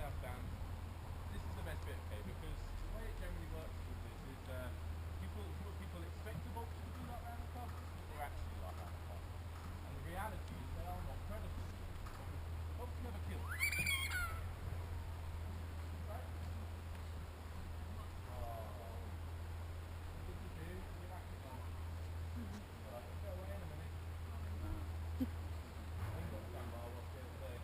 house down. This is the best bit, okay, because the way it generally works with this is people expect the vultures to be like round the cubs, but they're actually like round the cubs. And the reality is they are not predators. Vultures never kill. Right? Oh. What did you do? You're acting on it. Alright, let's go away in a minute. I ain't got the camera, I'll watch it today.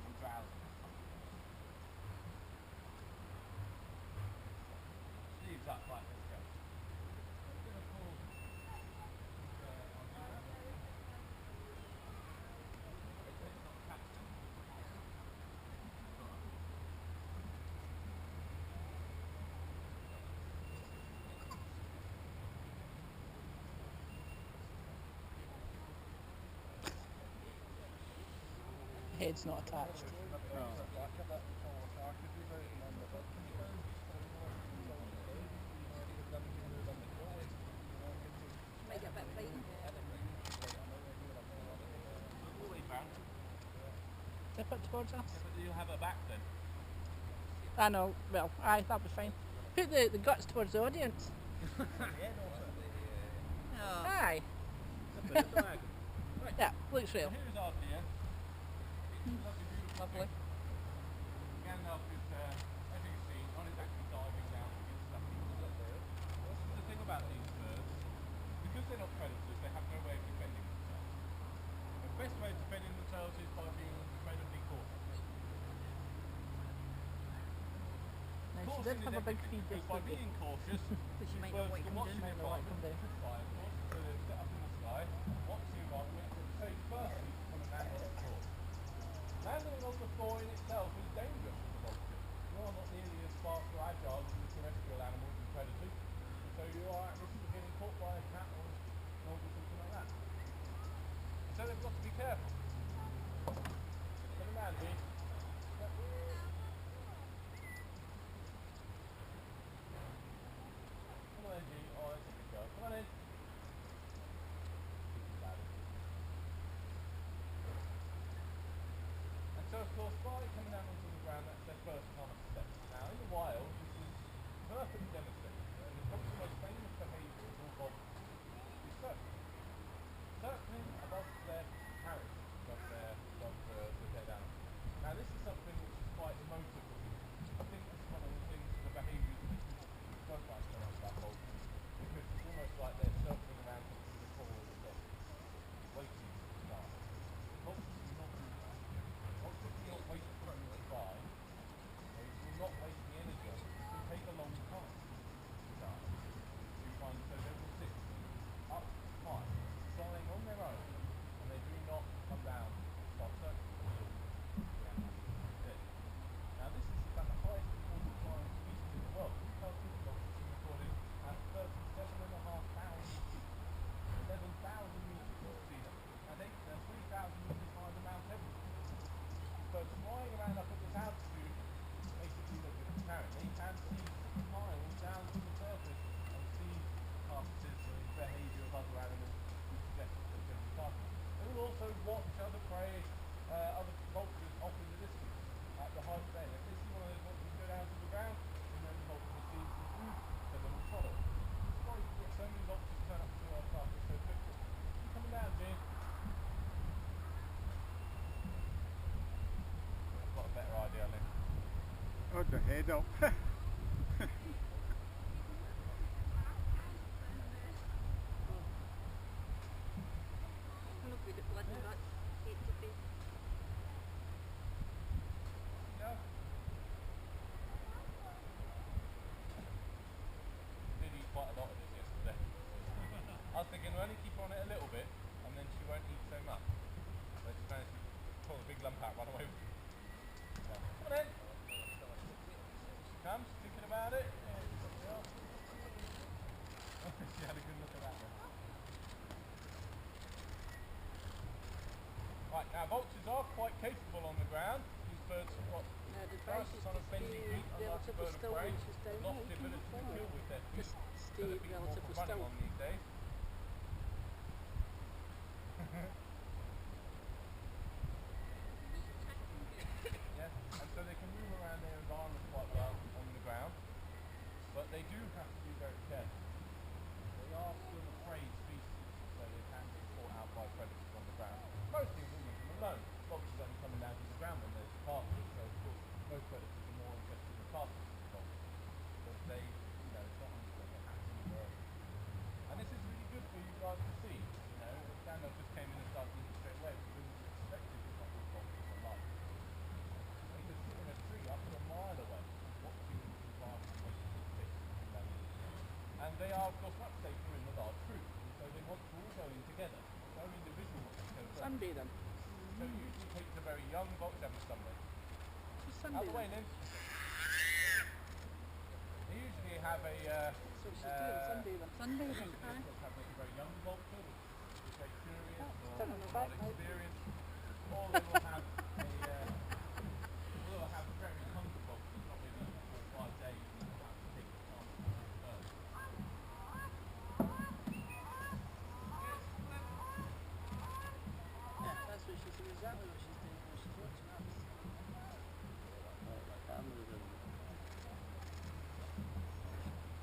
I'm drowsy. Sleeves up, right, let's go. I'm going to call it's not captain. Head's not attached. Make it a bit fighting. All the way back. Tip it towards us. Yeah, but you'll have her back then. I know, well, aye, that'll be fine. Put the guts towards the audience. Oh. Aye. Right. Yeah, looks real. Here's our deer. Lovely. Gandalf is, as you can see, not exactly diving down to get stuck into the bird. This is the thing about these birds. Because they're not predators, they have no way of defending themselves. The best way of defending themselves is by being incredibly cautious. Now, she did have a big feed because by yesterday. being cautious, But she might birds not want can to watch come you down. fly, Come down. fly, of course, so they sit up in the sky, watch you run, wait for the safe firstly to come and land on the floor. Landing on the floor in itself is dangerous for the vulture. You are not nearly as fast or agile as the terrestrial animals and predators, so you are at risk of getting caught by a cat or an dog or something like that. So they've got to be careful. Let them land, G. Yep. Come on in, G. Oh, that's a good girl. Come on in. And so, of course, by coming down onto the ground, that's their first common step. Now, in the wild, this is perfectly demonstrated, and probably the most famous behaviour of all vultures is circling. Circling above their carriage, above the dead animal. Now, this is something which is quite emotive for people. I think this is one of the things, the behaviours that people don't like so much about vultures, because it's almost like they're circling around something before it's dead, waiting to die. Vultures do not do this. Vultures do not wait for you to die. They will not waste the energy on it. It will take a long time to die. You find, so they will sit up high, flying on their own, and they do not come down and start circling until the animal is dead. Now this is about the highest recorded flying species in the world. These vultures have been recorded at 37,500 feet. 11,000 metres to see them. And they're 3,000 metres higher than Mount Everest. So flying around up at this altitude, basically they're good at carrying. They can see 6 miles down to the surface and see carcasses and behaviour of other animals who suggest that they're going to be carcasses. They will also watch other prey, other vultures off in the distance at the height of day. If they see one of those vultures go down to the ground, then the vulture will see some food, so they will follow. That's why you get so many vultures turn up to our carcass so quickly. You coming down, Gene? I've got a better idea, Lynn. Hold the head up. Look with the blood and guts. Hate to be. Yeah. Did eat quite a lot of this yesterday. I was thinking we'll only keep her on it a little bit and then she won't eat so much. But she managed to pull a big lump out, run away with it. Yeah. Come on in. She comes, thinking about it. Yeah, she had a good look at that one. Right, now vultures are quite capable on the ground. These birds have got Now the advice is on a to bending stay beak, unlike a relatively bird of still prey. when she's down. Lost the ability to kill with their teeth. Just So stay that people are relatively running still. on these days. very careful. They are still a prey species, so they can get caught out by predators on the ground. Most things will leave them alone. Vultures only coming down to the ground when there's carcass, so of course most predators are more interested in the carcass of the vulture. Because they, you know, it's not on the hatch anywhere else. And this is really good for you guys to see. You know, Daniel just came in and started looking straight away. We wouldn't have expected what these vultures are like. They could sit in a tree up to a mile away, watching the environment make it fit. And they are, of course, much safer in the large group, and so they want to all go in together. No individual wants to go first. Sunbathing. So it usually takes a very young vulture having a sunbathe. She's Out of the way, sunbathing. then. They usually have a. That's what she's doing, sunbathing. Sunbathing, Usually, aye. of course, have a very young vulture, which is very curious or turn on the not back, right? experienced, or they will have a. Will have very hungry vultures, not maybe 4 or 5 days, and they'll have to take the chance to eat first. Yeah, that's what she's doing, exactly what she's doing when she's watching us.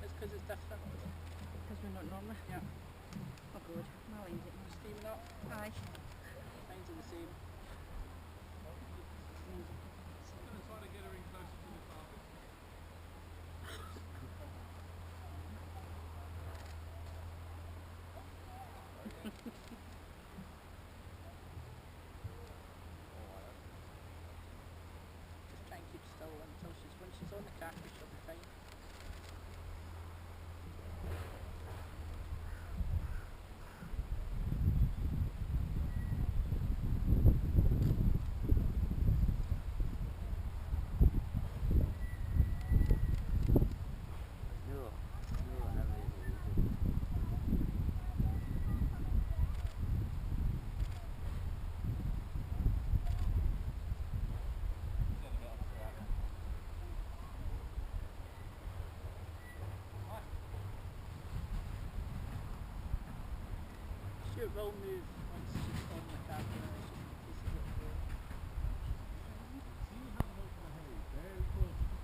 It's because it's different. Because we're not normal? Yeah. Oh good. My line's getting steaming up. Aye. Mine's are the same. I'm going to try to get her in closer to the carcass. Just try and keep still until when she's on the carcass she'll be fine. She will move once she's on the carcass. She pieces it through. See how the vulture behaves, very cautious.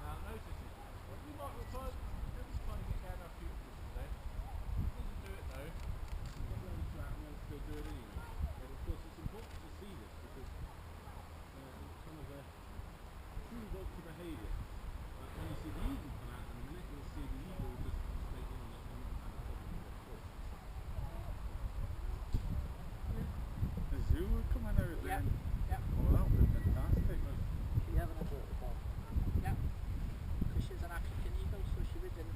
Now notice it. Well, you might refer to this one to get down our cuticles today. It doesn't do it though. Not going to out and they'll still do it anyway. But of course it's important to see this because it's kind of a true vulture behaviour. Like when you see the eagle come out in a minute, you'll see the eagle just straight in on it and not have a problem with their force. The zoo were coming out Yeah, then. yeah, Oh, that was fantastic. yeah. Yeah. Because she's an African eagle, so she would, in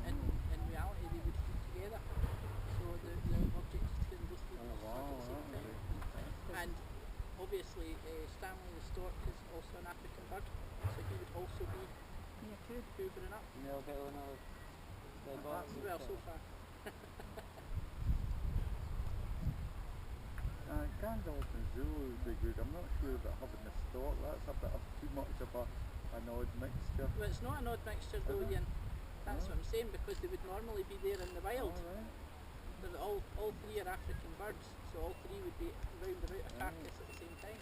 reality, they would feed together. So the objects can both feed at Wow, the same that time. was fantastic. And obviously, Stanley the stork is also an African bird, so he would also be near too, hoovering up. Well, so far. Gandalf Zoo would be good. I'm not sure about having the stork. That's a bit of too much of an odd mixture. Well, it's not an odd mixture though, Is it? Ian. That's what I'm saying, because they would normally be there in the wild. Alright. They're all three are African birds, so all three would be round about a carcass at the same time.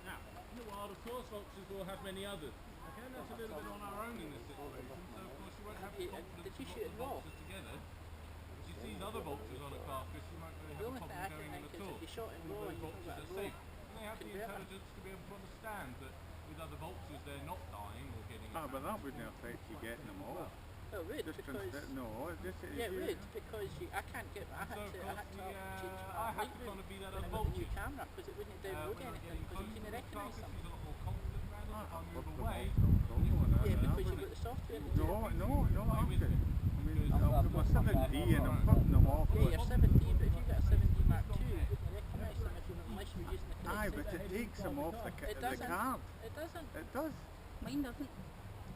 Now, in the wild, of course, vultures will have many others. Okay, that's a little bit on our own in this situation, so of course you won't have the confidence Did you to shoot put it the raw? vultures together. If you see other vultures on a carcass, you might really The have a only thing problem I can going in think at is all. if you shot it All raw those and you've vultures got a are raw safe. And they have the converter. intelligence to be able to understand that with other vultures they're not dying or getting Ah, but that attacked. wouldn't affect you getting them all. Well, would Just because no, just yeah, would because I can't get. I had So, of to course, change I my had to light kind of be that when other I got the new vulture. camera because it wouldn't download When you're anything getting because you close to couldn't the recognise carcass, them. he's a lot more confident around it. If I move away, Yeah, because you've got the software. to do No, it. no, with actually. it. I mean, I've got my 7D and I'm putting them off. Yeah, you're 17, but if you got a 7D Mark II, you wouldn't recognise them unless you're using the correct Aye, but system. it takes them off It the doesn't. card. It doesn't. It does. Mine doesn't.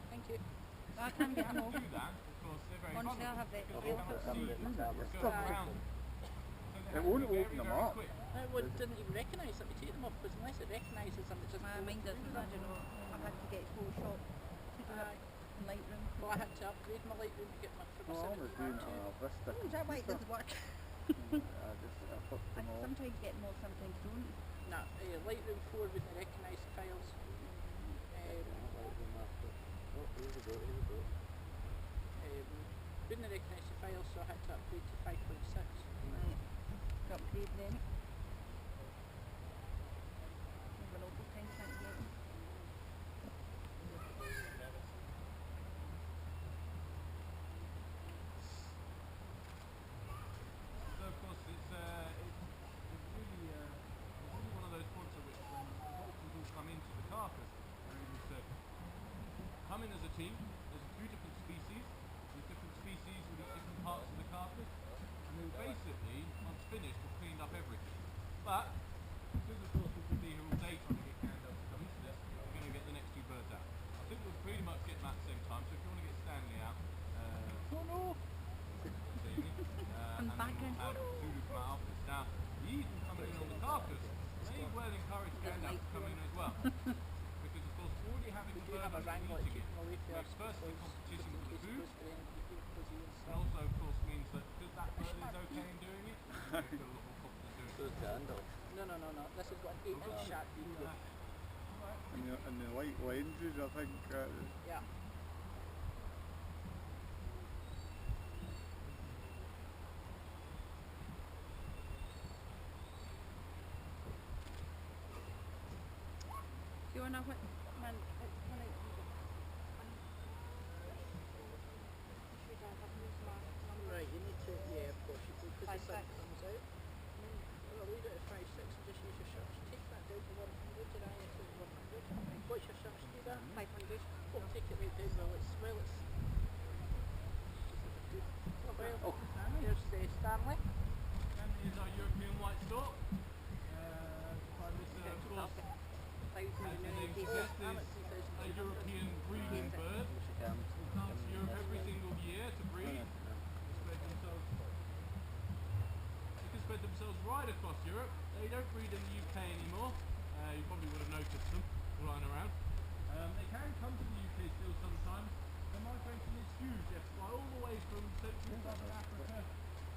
Thank you. I can't get them all. Do that, of course, they're very Honestly, I vulnerable have it. because they cannot see what's It's going tough. around them. So they It have to won't be very, open them very up. quick. Didn't even recognise them. You take them off because unless it recognises them, it just My goes mine through doesn't. I them. don't know. I've had to get Photoshop to do Aye. it in Lightroom. Well, I had to upgrade my Lightroom to get my from Oh, I a was 7D doing Mark it II. on a Vista. Oh, is that why it doesn't work? I put I them off. sometimes get them all, sometimes don't. No, Lightroom 4 wouldn't recognise the files. trial, so I had to upgrade to 5.6. Right. Got paid then. Have an awful time trying to get them. So of course it's really one of those points at which when the vultures all come into the carcass, they're able to come in as a team. There's a few different species with different parts of the carcass, and then basically, once finished, we've cleaned up everything. But because of course we could be here all day trying to get Gandalf to come into this, we're going to get the next two birds out. I think we'll pretty much get them at the same time. So if you want to get Stanley out, Oh no! Jamie, and back then in. we'll have Zulu come out after. Now, he's coming in on the carcass. They well encourage Gandalf to come in as well. Because of course, already having We the do bird have a underneath wrangler at eating it keeping away makes first firstly because competition just in with the case it food, goes for anything fuzzy and and stuff. also of course means that because that bird is okay in doing it, you feel a lot more confident doing it. So it's Gandalf. No. This has got an 8-inch sharp beak. And the light lenses, I think. Yeah. Do you want to when Right, you need to, yeah, of course you do, because the 5.6. sun comes out. Well, leave it at 5.6 and just use your shuts. Take that down to 100, did I get it to 100? What's your shuts do that? 500. Oh, take it right down, well, Oh, here's Stanley. Stanley is our European white stork. Prime Minister, of course, as the name suggests, is a European breeding bird. Will come to Europe every single year to breed. They can spread themselves right across Europe. They don't breed in the UK anymore. You probably would have noticed them flying around. They can come to the UK still sometimes. Their migration is huge. They fly all the way from Central and Southern Africa,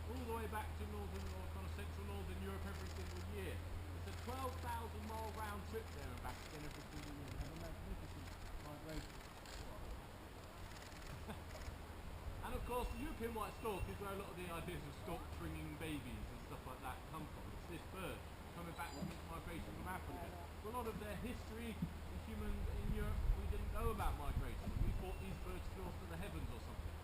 all the way back to Northern or kind of Central Northern Europe every single year. It's a 12,000-mile round trip there and back again every single year. They have a magnificent migration. And of course, the European white stork is where a lot of the ideas of storks bringing babies and stuff like that come from. It's this bird coming back from its migration from Africa. So a lot of their history in humans in Europe, we didn't know about migration. We thought these birds flew off to the heavens or something.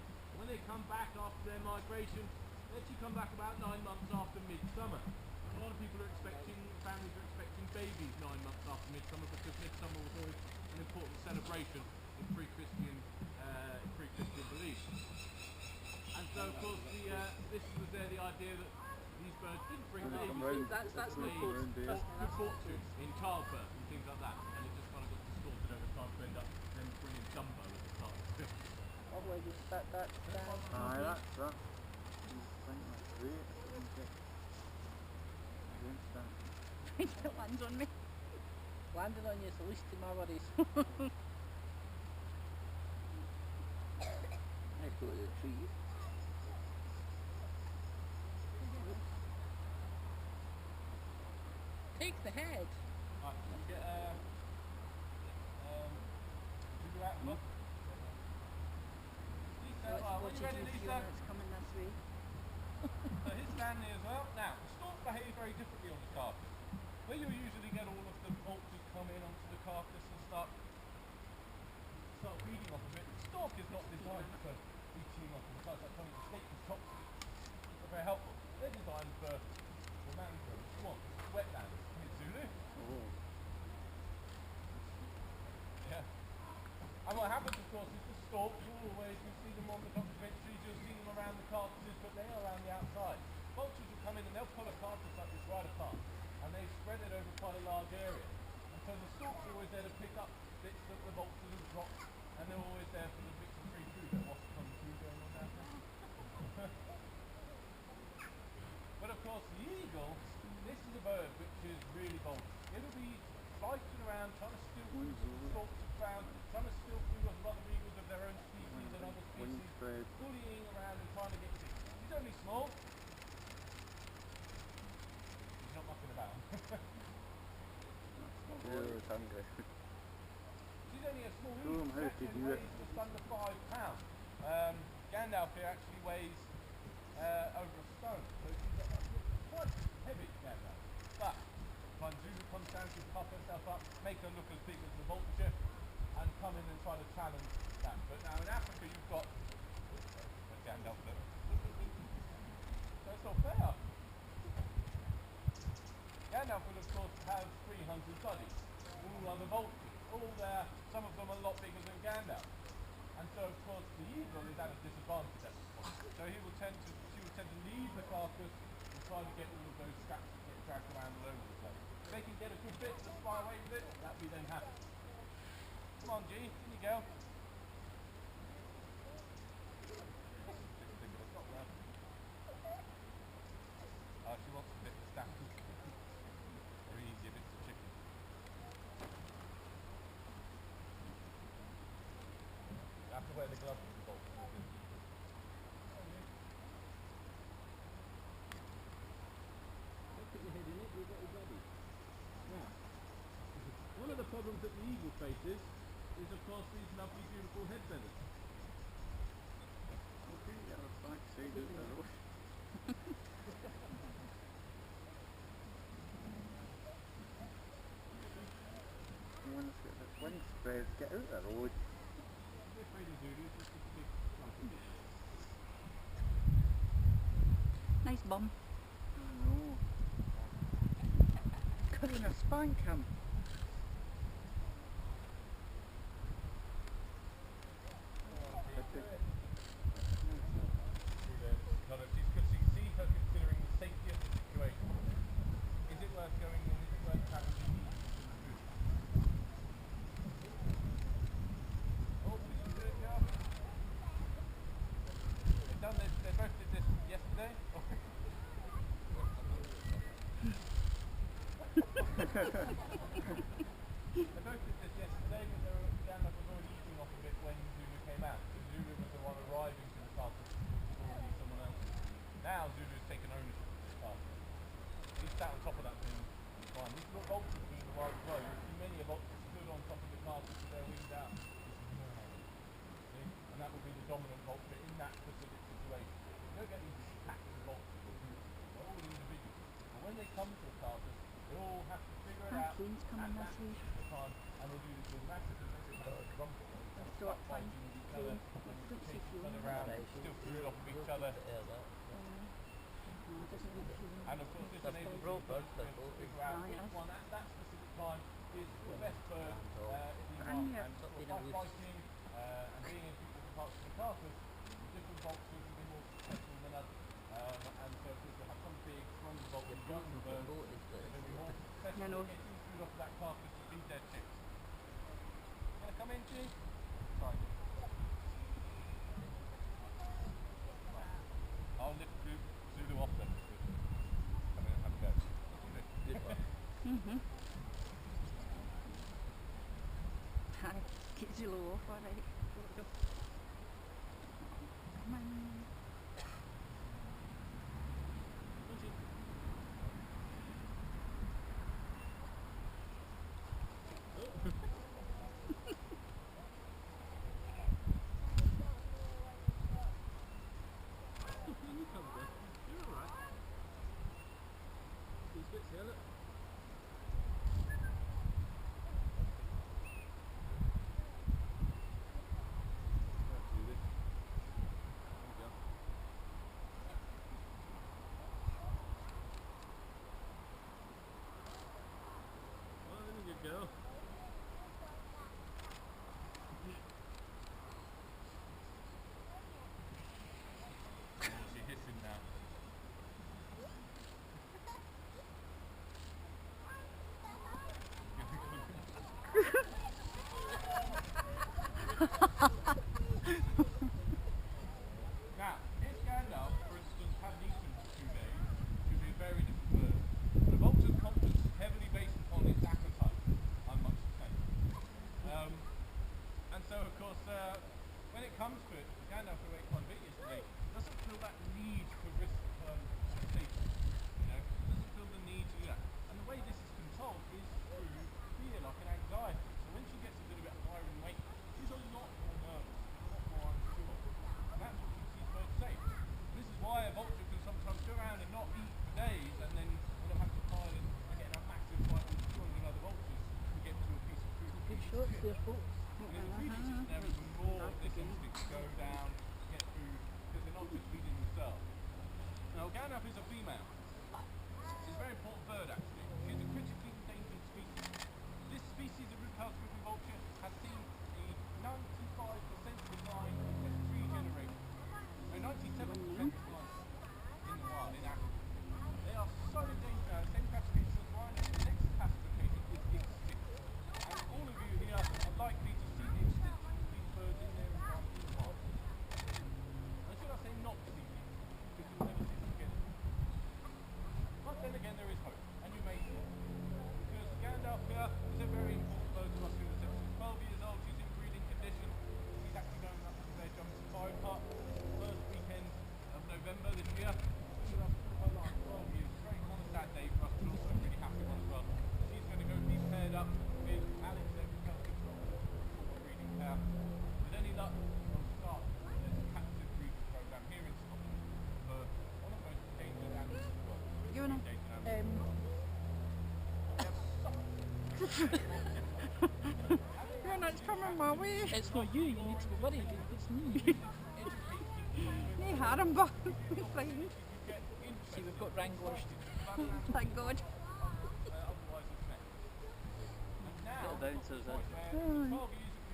When they come back after their migration, they actually come back about 9 months after midsummer. A lot of people are expecting, families are expecting babies 9 months after midsummer because midsummer was always an important celebration in pre-Christian beliefs. And so of course this was the idea that these birds didn't bring babies. That's They the code. just good fortune in childbirth and things like that, and it just kind of got distorted over time to end up them bringing Dumbo at the start. Lovely, you set that down. Aye, that's that. I think that's great. Against that. It lands on me. Landing on you is the least of my worries. Let's go to the trees. Take the head. Right, let's get figure out look. Lisa, So it's when you ready, watching Lisa? it's coming this way. So here's Stanley as well. Now, the stork behave very differently on the carcass. Where you usually get all of the vultures come in onto the carcass and start feeding off of it, the stork is not designed for eating off of the carcass. Like trying to escape the toxins. It's not very helpful. They're designed for the mangroves, swamps, wetlands, Zulu. Oh. Yeah. And what happens, of course, is the storks, you see them on the document trees, you'll see them around the carcasses, but they are around the outside. Vultures will come in and they'll pull a carcass like this right apart, and they spread it over quite a large area. And so the storks are always there to pick up bits that the vultures have dropped, and they're always there for the bits of free food. That wasp on the tree going on down there. But of course, the eagle, this is a bird which is really bold. It'll be flying around, trying to steal food from the storks have found, trying to steal food off of other eagles of their own species and other species, bullying around and trying to get things. He's only small. He's not mucking about. Really hungry. She's only a small Show him eagle. how to She do it. weighs just under £5. Gandalf here actually weighs stone. So she's quite heavy gander. But when Zulu comes down, she'll puff herself up, make her look as big as the vulture, and come in and try to challenge that. But now in Africa you've got a Gandalf look. That's not fair. Gandalf will of course have 300 buddies, all other vultures, all there, some of them a lot bigger than Gandalf. And so of course the eagle is at a disadvantage at this point. So she will tend to leave the carcass and try to get all of those scraps that get dragged around all over the place. If they can get a good bit to fly away with it, that'd be then happy. Come on G, in you go. She wants a bit of staff. Very easy, a bit of chicken. You have to wear the gloves with the bolt. Put your head in it, you'll get it ready. Now, one of the problems that the eagle faces is of course these lovely beautiful head feathers. Okay, yeah, that's fine. See, there's no rush. When he sprays, get out there, or Nice bum. I know. Cutting a spank him. Because you see her considering the safety of the situation. Is it worth going in? Is it worth having the food? Oh, did you do it, Joe? They both did this yesterday? They both did this yesterday, but Gandalf was already eating off of it when Zulu came out. So Zulu was the one arriving to the castle. Already someone else. Now Zulu's taken ownership of this castle. He's sat on top of that thing. It's fine. These little vultures do the wild as well. You see many of vultures stood on top of the castle with their wings out. See? And that will be the dominant vulture in that specific situation. You don't get these packs of vultures or groups. They're all individuals. But when they come to a castle, they all have to figure it out. Queen's coming at this week. the time, and they'll do this with massive rumble. Start Fighting finding with each other, Don't see chasing Fiona. around, still food off of each other. No, it doesn't look Fiona. And of course this enables you to figure out which one at that specific time is the best bird in the environment. And sort of by fighting and being in different parts of the carcass, different vultures will be more successful than others. And so if you have some big, strong vultures, young birds, they're going to be more successful No. at getting food off of that carcass to feed their chicks. Gonna come in, G? Fine. I'll lift Zulu off then. I'm going to have a go. Mm-hmm. Get Zulu off, alright. Come on. their boats. And it really gives them even more of this instinct to go down, get food, because they're not just feeding themselves. Now, Gandalf is a female. She's a very important bird, actually. She's a critically endangered species. This species of root-house-driven vulture has seen a 95% decline in just 3 generations. A 97% decline in the wild, in Africa. They are so endangered now, same classification as rhino. The next classification is extinct. And all of you here are likely to see the extinction of these birds in their environment. And should I say not see these? Because you'll never see them again. But then again, there is hope, and you may see it. Because Gandalf here is a very important bird to us here in the She's 12 years old, she's in breeding condition. She's actually going up to their jump safari park first weekend of November this year. She's up to her last 12 years. It's a very kind of sad day for us, but also a really happy one as well. She's going to go be paired up with Alex, their breeding pair. With any luck, they'll start this captive breeding program here in Scotland for one of the most endangered animals in the world. You know, you're not coming my way. It's not you need to be worried, it's me. Nee, Harenbach. Fine. See, we've got wranglers. Thank God. Little bouncers in. 12 years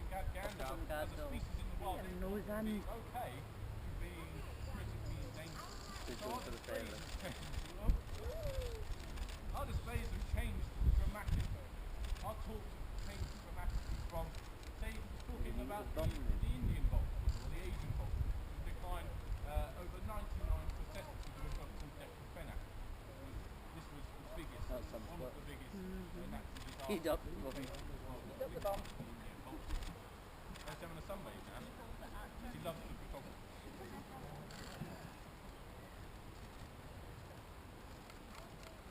ago, Gandalf as a species in the wild Getting nose in. being okay to being critically endangered. So our displays have changed dramatically. Our talks have changed dramatically from, say, talking about the Indian vultures or the Asian vultures, which declined over 99% because we've got called Dectrophenac. This was the biggest, one of the biggest natural disasters. Heat up, Robbie. Heat up the bomb. She's having a sunbathe now. She loves the photography.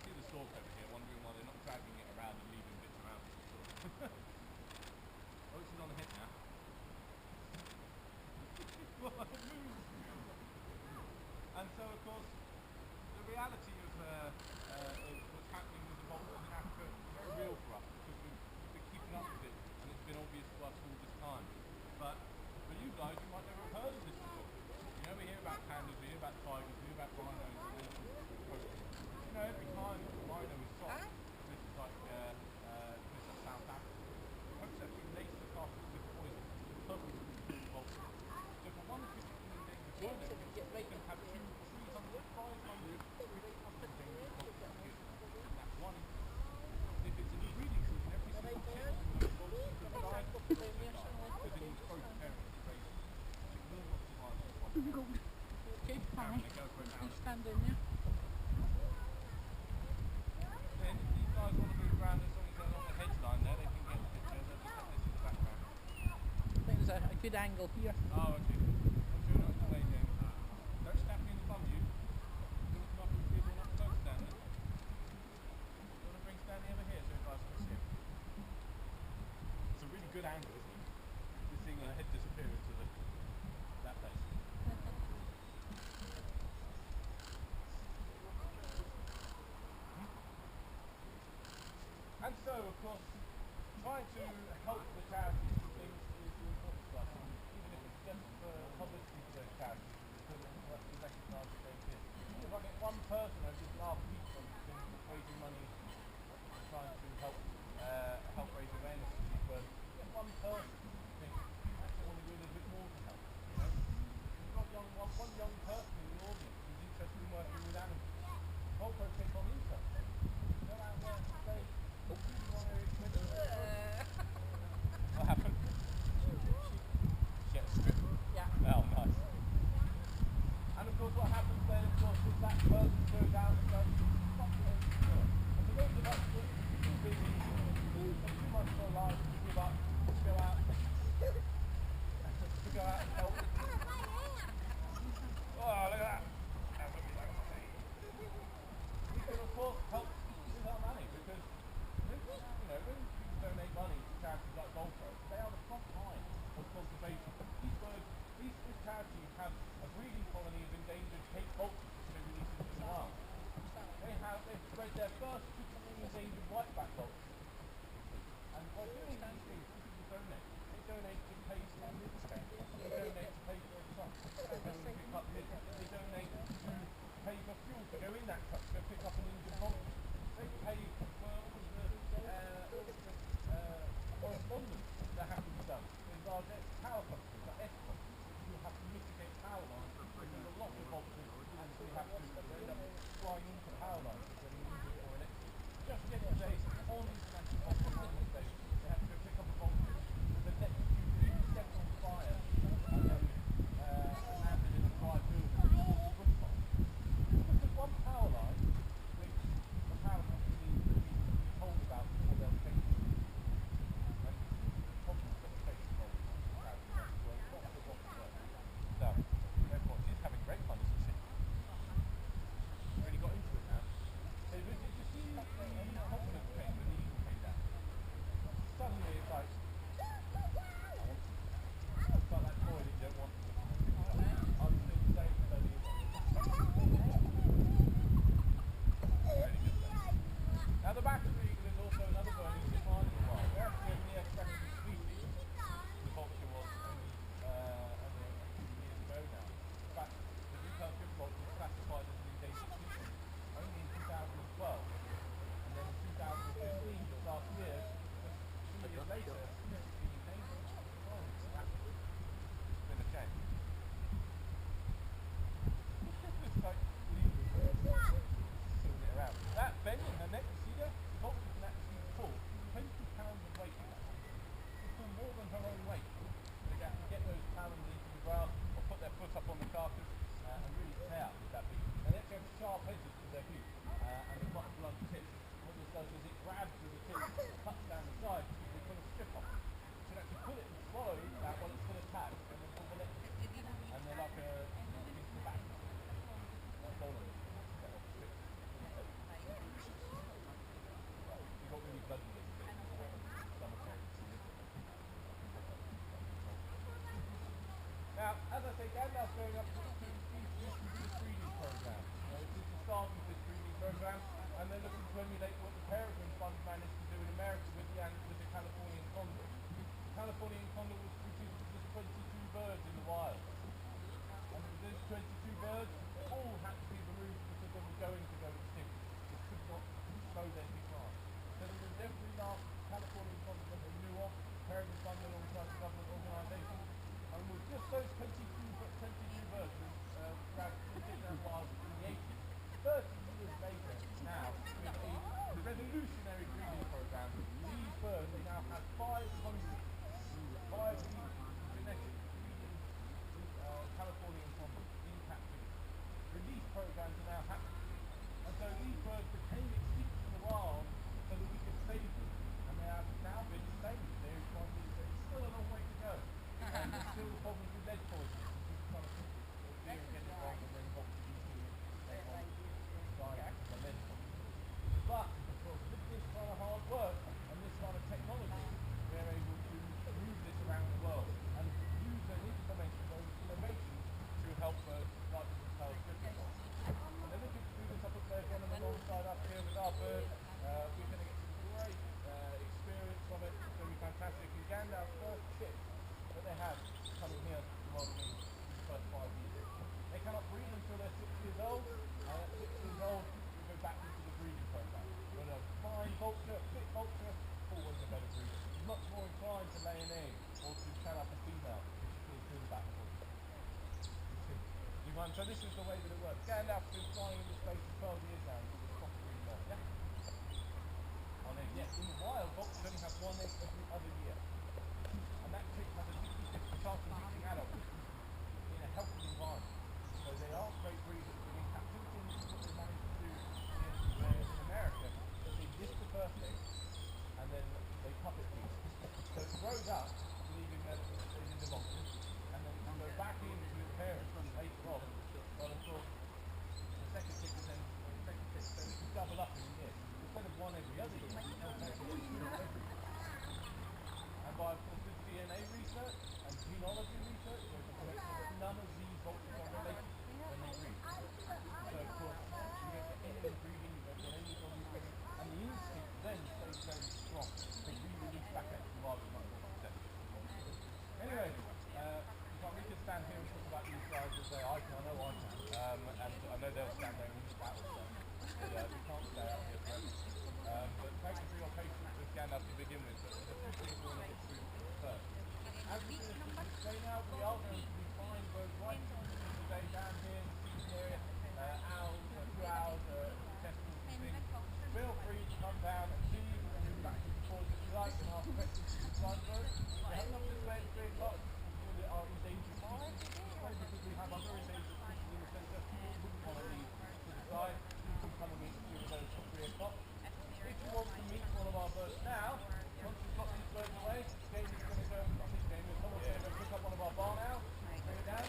See the stork over here, wondering why they're not dragging it around and leaving bits around. Oh, she's on the hip now. And so, of course, the reality of what's happening with the vultures in Africa is very real for us because we've been keeping up with it and it's been obvious to us all this time. But for you guys, you might never have heard of this before. You know, we hear about pandas, we hear about tigers, we hear about rhinos and elephants. You know, every time a rhino is shot, this is like South Africa, the folks actually lace the carcass with poison to purpose vultures. So for one critically endangered rhino, they can have 200, 300, 500 critically endangered vultures. And that's one. If it's in the breeding season, every single chick in those vultures that died, because in these frozen parents are crazy. It will not survive this one. Okay, Apparently go for it now. you stand in there. Then if these guys want to move around, there's something going on the hedge line there, they can get the picture, they'll just have this in the background. I think there's a good angle here. Oh, okay. I'm sure not the way, James. Don't snap me in the bum, you. You're going to come up with people not close, Stanley. You want to bring Stanley over here so you guys can see him? It's a really good angle, isn't it? Just seeing her head disappear into that place. And so, of course, trying to help the charities and things is important to us, and even if it's just for publicity for those charities, because it's worth to recognise that they exist. Even if I get one person over this last week who's been raising money, trying to help raise awareness for these birds, get one person who thinks, actually I want to do a little bit more to help. You know? You've got one young person in the audience who's interested in working with animals. Vulpro take on interest. Go out there and say, what happened? She had a strip. Yeah. Well, as I say, Gandalf's going up to this breeding program. This is the start of this breeding program, and they're looking to emulate what the Peregrine Fund managed to do in America with the Californian condor. The Californian condor was produced with just 22 birds in the wild. And those 22 birds, they all had to be removed because they were going to go extinct. They could not slow their decline. So there was every last Californian condor that they knew of, Peregrine Fund alongside the government organisation. And with just those 22 birds, taken out wild in the 80s, 30 years later, now, with a revolutionary breeding program, these birds, they now have 500 genetic breeding Californian condors in captivity. Release programs are now happening. And so these birds became extinct in the wild so that we could save them. And they have now been saved. There's still a long way to go. And there's still problems with lead poisoning. People trying to think it's being get it wrong and then Vulture eating it and dying because of lead poisoning. But, of course, with this kind of hard work and this kind of technology, we're able to move this around the world and use and implement those innovations to help birds like the tails different ones. And then looking to do this up there again and alongside up here with our bird, we're going to get some great experience from it. It's going to be fantastic. And Gandalf's first chip that they have coming here to the World Kings in the first 5 years. They cannot breed until they're 6 years old. At 6 years old, we go back into the breeding program. But a fine vulture, fit vulture, always a better breeder. He's much more inclined to lay an egg or to tell up a female if she feels good about the vulture. So this is the way that it works. Gandalf's been flying in the space for 12 years now. He's proper breeder. Yeah? On egg, yes. In the wild, vultures only have 1 egg every other year. And that chick has a 50-50 chance of reaching adulthood in a healthy environment. So they are great breeders. But in captivity, this is what they managed to do in America. That they list the first egg, and then they puppet feed it. So it grows up, believing that it is a vulture, and then it can go back into its parents later on. But of course, the second chick is then so it can double up in a year. Instead of 1 every other year, it's every year. And by, of course, with DNA research and genealogy research, we're able to make sure that none of these vultures are related when they breed. So, of course, you don't get any inbreeding, you don't get any non-breeding, and the instinct then stays very strong. They re-release back out to the wild with much more success. Anyway, we can stand here and talk about these guys all day. I know I can. And I know they'll stand there and eat that all day. But we can't stay out here forever. But thank you for your patience with Gandalf to begin with. But there's a few things we want to get through first. As we finish this display now, we are going to be flying birds right through the day down here in the feeding area. Owls, 2 owls, kestrels and things. Feel free to come down and see and move back and forth if you like and ask questions to the flying birds. We have not display at 3 o'clock. Are endangered species, because we have other endangered species in the centre. We wouldn't want to leave to the side. You can come and meet a few of those at 3 o'clock. If you want to meet one of our birds now, once we've got these birds away, Jamie's going to go, not me, Jamie, someone's going to go pick up one of our barn owls, bring it down,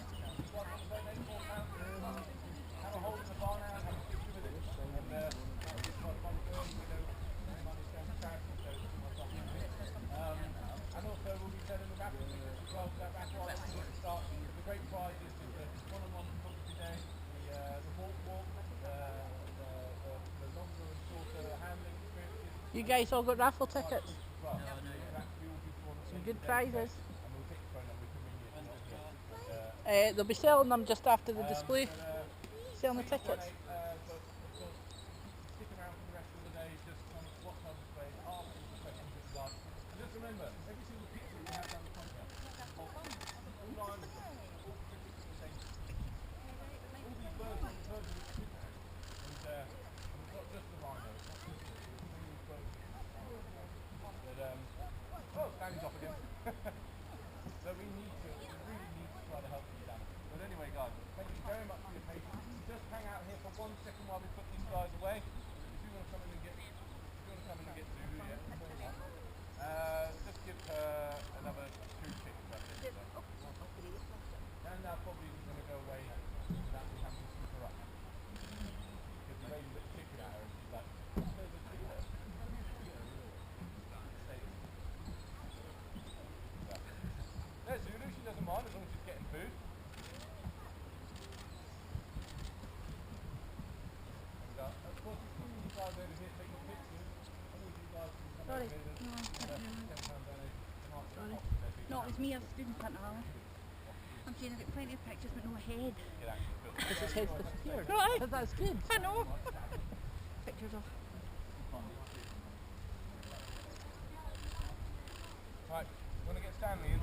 fly on the bird, then walk out, have a hold in the barn owl, have a picture with it, and that'll be quite fun for you, money's going to charity, so it's my stuff in here. And also we'll be selling the raffle tickets as well, so that raffle at the start. The great prizes is the one-on-one photography day, the walk, the longer and shorter handling experiences. You guys all got raffle tickets? Well. Some good prizes. And we'll take your phone number, we can ring you if you're not here. They'll be selling them just after the display. Selling the tickets. But of course, stick around for the rest of the day, just kind of watch our display, ask all the questions that you like. And just remember, every single picture we have down the front here, all lines, all statistics and things. All these birds are birds of extinction. And it's not just the rhino, it's not just these birds. But, Danny's off again. So we really need to try to help these animals. But anyway, guys, thank you very much for your patience. Just hang out here for 1 second while we put these guys away. If you want to come in and get Zulu, just give her another 2 chicks. That's it. And now probably isn't going to go away without me having to scoop her up. Because the lady lit chicken at her and she's like, there's a chicken there. No, Zulu, she doesn't mind as long as she's getting food. thought it was me I stood in front of her. I'm saying I've got plenty of pictures but no head. Because his head's disappeared. Right. But that's good. I know. Pictures of. Right, want to get Stanley in?